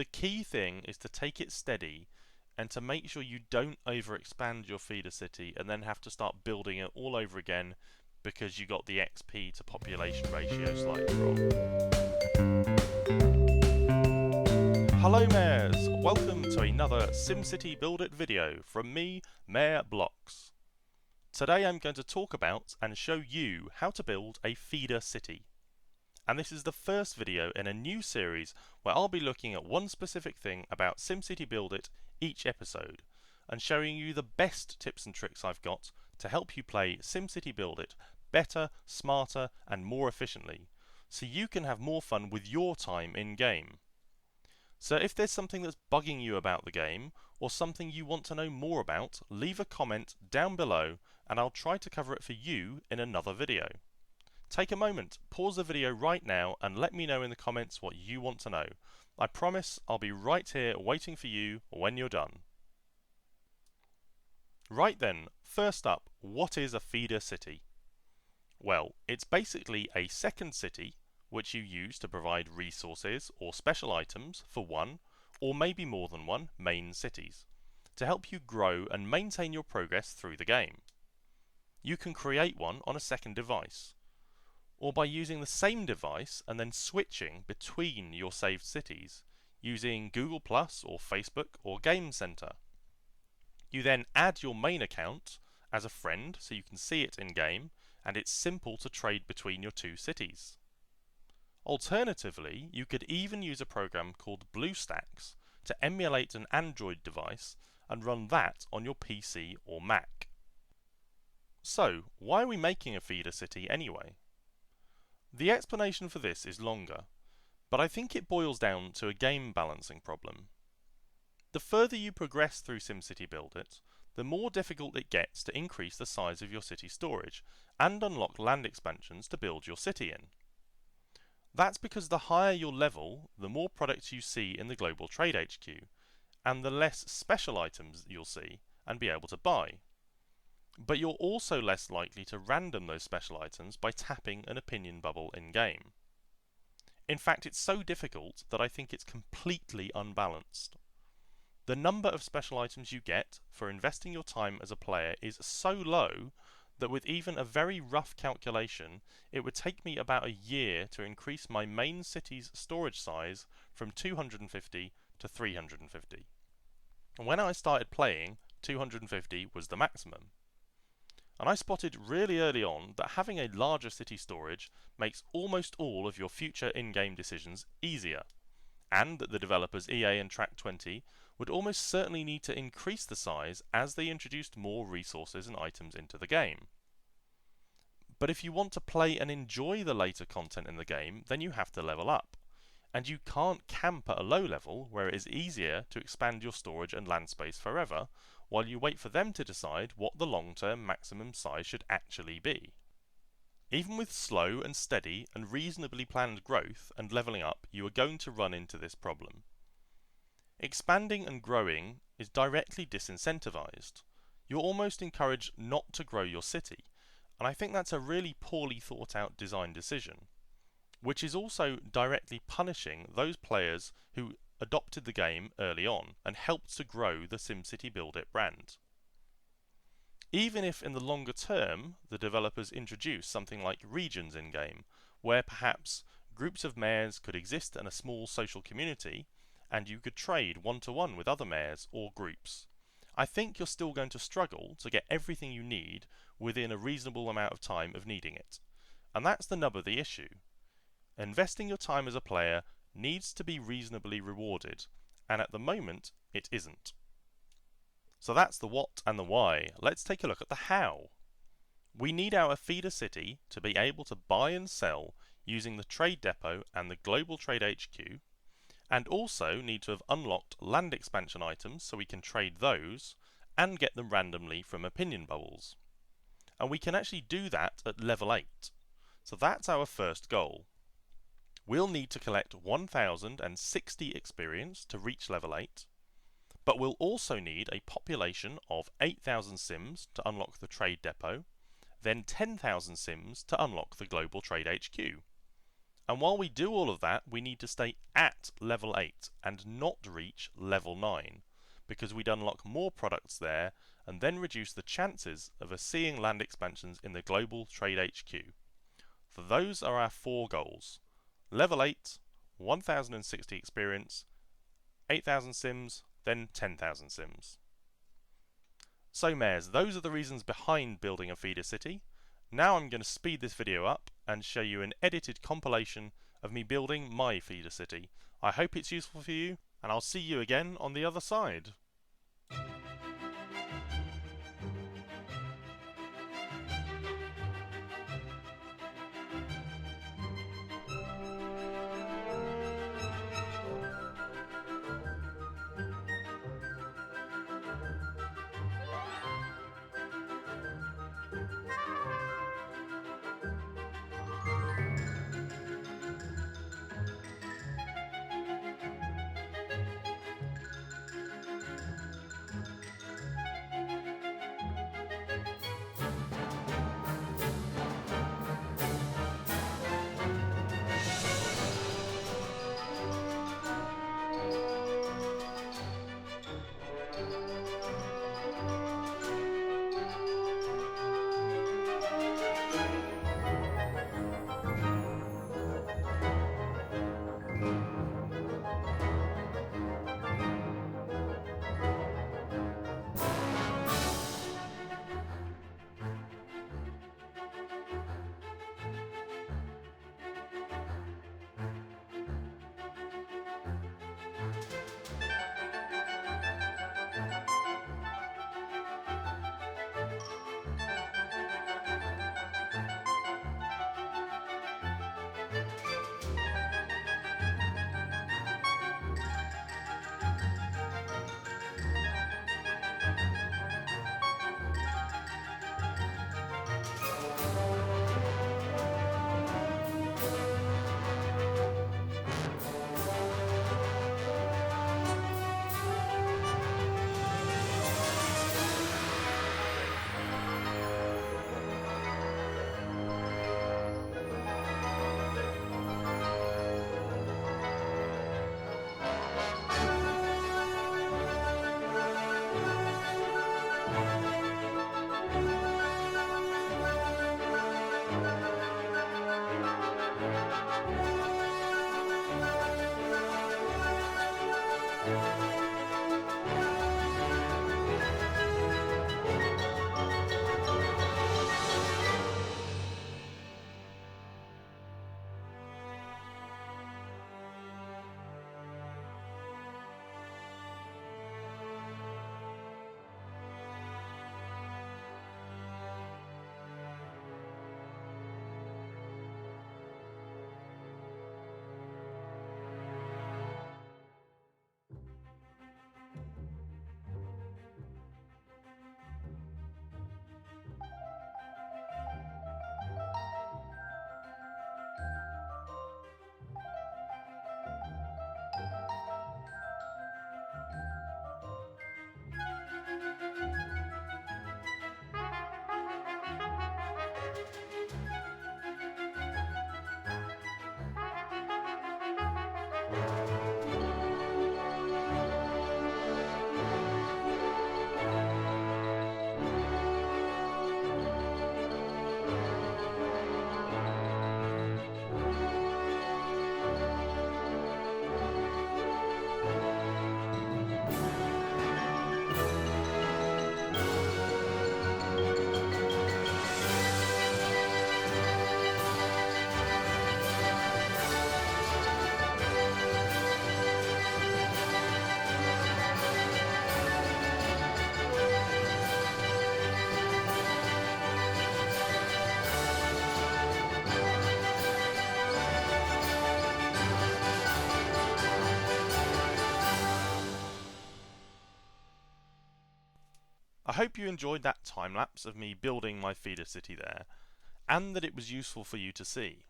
The key thing is to take it steady and to make sure you don't overexpand your feeder city and then have to start building it all over again because you got the XP to population ratio slightly wrong. Hello Mayors! Welcome to another SimCity Build It video from me, Mayor Blocks. Today I'm going to talk about and show you how to build a feeder city. And this is the first video in a new series where I'll be looking at one specific thing about SimCity Build It each episode and showing you the best tips and tricks I've got to help you play SimCity Build It better, smarter and more efficiently so you can have more fun with your time in game. So if there's something that's bugging you about the game or something you want to know more about, leave a comment down below and I'll try to cover it for you in another video. Take a moment, pause the video right now and let me know in the comments what you want to know. I promise I'll be right here waiting for you when you're done. Right then, first up, what is a feeder city? Well, it's basically a second city which you use to provide resources or special items for one, or maybe more than one, main cities, to help you grow and maintain your progress through the game. You can create one on a second device, or by using the same device and then switching between your saved cities using Google Plus or Facebook or Game Center. You then add your main account as a friend so you can see it in game and it's simple to trade between your two cities. Alternatively, you could even use a program called BlueStacks to emulate an Android device and run that on your PC or Mac. So, why are we making a feeder city anyway? The explanation for this is longer, but I think it boils down to a game balancing problem. The further you progress through SimCity Build It, the more difficult it gets to increase the size of your city storage and unlock land expansions to build your city in. That's because the higher your level, the more products you see in the Global Trade HQ, and the less special items you'll see and be able to buy. But you're also less likely to random those special items by tapping an opinion bubble in-game. In fact, it's so difficult that I think it's completely unbalanced. The number of special items you get for investing your time as a player is so low that with even a very rough calculation, it would take me about a year to increase my main city's storage size from 250 to 350. And when I started playing, 250 was the maximum. And I spotted really early on that having a larger city storage makes almost all of your future in-game decisions easier, and that the developers EA and Track20 would almost certainly need to increase the size as they introduced more resources and items into the game. But if you want to play and enjoy the later content in the game, then you have to level up. And you can't camp at a low level where it is easier to expand your storage and land space forever, while you wait for them to decide what the long-term maximum size should actually be. Even with slow and steady and reasonably planned growth and leveling up, you are going to run into this problem. Expanding and growing is directly disincentivized. You're almost encouraged not to grow your city, and I think that's a really poorly thought out design decision, which is also directly punishing those players who adopted the game early on and helped to grow the SimCity Build It brand. Even if in the longer term the developers introduce something like regions in-game, where perhaps groups of mayors could exist in a small social community and you could trade one-to-one with other mayors or groups, I think you're still going to struggle to get everything you need within a reasonable amount of time of needing it. And that's the nub of the issue. Investing your time as a player needs to be reasonably rewarded, and at the moment it isn't. So that's the what and the why. Let's take a look at the how. We need our feeder city to be able to buy and sell using the Trade Depot and the Global Trade HQ, and also need to have unlocked land expansion items so we can trade those and get them randomly from opinion bubbles. And we can actually do that at level 8. So that's our first goal. We'll need to collect 1060 experience to reach level 8, but we'll also need a population of 8,000 Sims to unlock the Trade Depot, then 10,000 Sims to unlock the Global Trade HQ. And while we do all of that, we need to stay at level 8 and not reach level 9, because we'd unlock more products there and then reduce the chances of us seeing land expansions in the Global Trade HQ. So those are our 4 goals. Level 8, 1060 experience, 8000 sims, then 10,000 sims. So mares, those are the reasons behind building a feeder city. Now I'm going to speed this video up and show you an edited compilation of me building my feeder city. I hope it's useful for you, and I'll see you again on the other side. I hope you enjoyed that time lapse of me building my feeder city there, and that it was useful for you to see.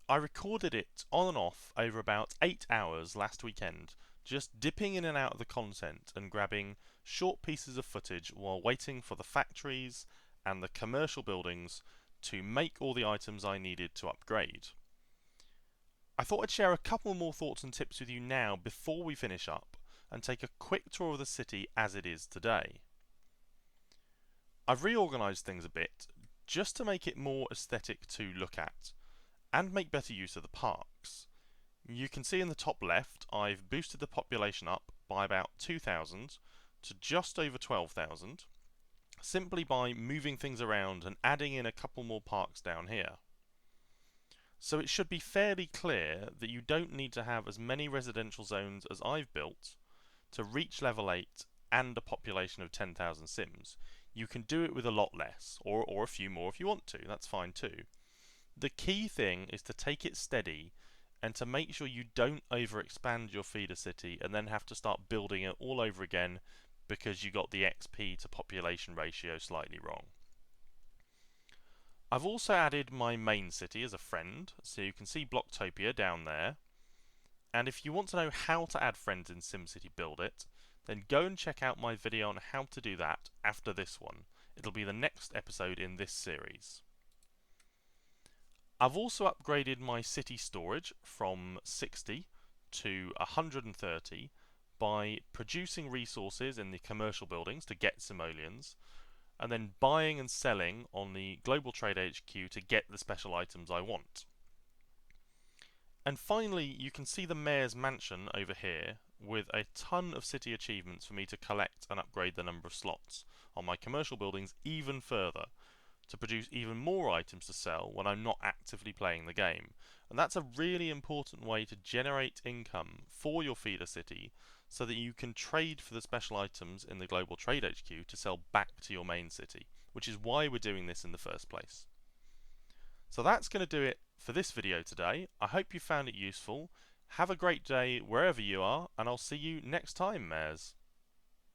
I recorded it on and off over about 8 hours last weekend, just dipping in and out of the content and grabbing short pieces of footage while waiting for the factories and the commercial buildings to make all the items I needed to upgrade. I thought I'd share a couple more thoughts and tips with you now before we finish up and take a quick tour of the city as it is today. I've reorganised things a bit just to make it more aesthetic to look at and make better use of the parks. You can see in the top left I've boosted the population up by about 2,000 to just over 12,000 simply by moving things around and adding in a couple more parks down here. So it should be fairly clear that you don't need to have as many residential zones as I've built to reach level 8 and a population of 10,000 Sims. You can do it with a lot less, or a few more if you want to, that's fine too. The key thing is to take it steady and to make sure you don't overexpand your feeder city and then have to start building it all over again because you got the XP to population ratio slightly wrong. I've also added my main city as a friend, so you can see Blocktopia down there. And if you want to know how to add friends in SimCity Build It, then go and check out my video on how to do that after this one. It'll be the next episode in this series. I've also upgraded my city storage from 60 to 130 by producing resources in the commercial buildings to get simoleons, and then buying and selling on the Global Trade HQ to get the special items I want. And finally, you can see the Mayor's Mansion over here with a ton of city achievements for me to collect and upgrade the number of slots on my commercial buildings even further to produce even more items to sell when I'm not actively playing the game. And that's a really important way to generate income for your feeder city so that you can trade for the special items in the Global Trade HQ to sell back to your main city, which is why we're doing this in the first place. So that's going to do it for this video today. I hope you found it useful. Have a great day wherever you are, and I'll see you next time, Mares.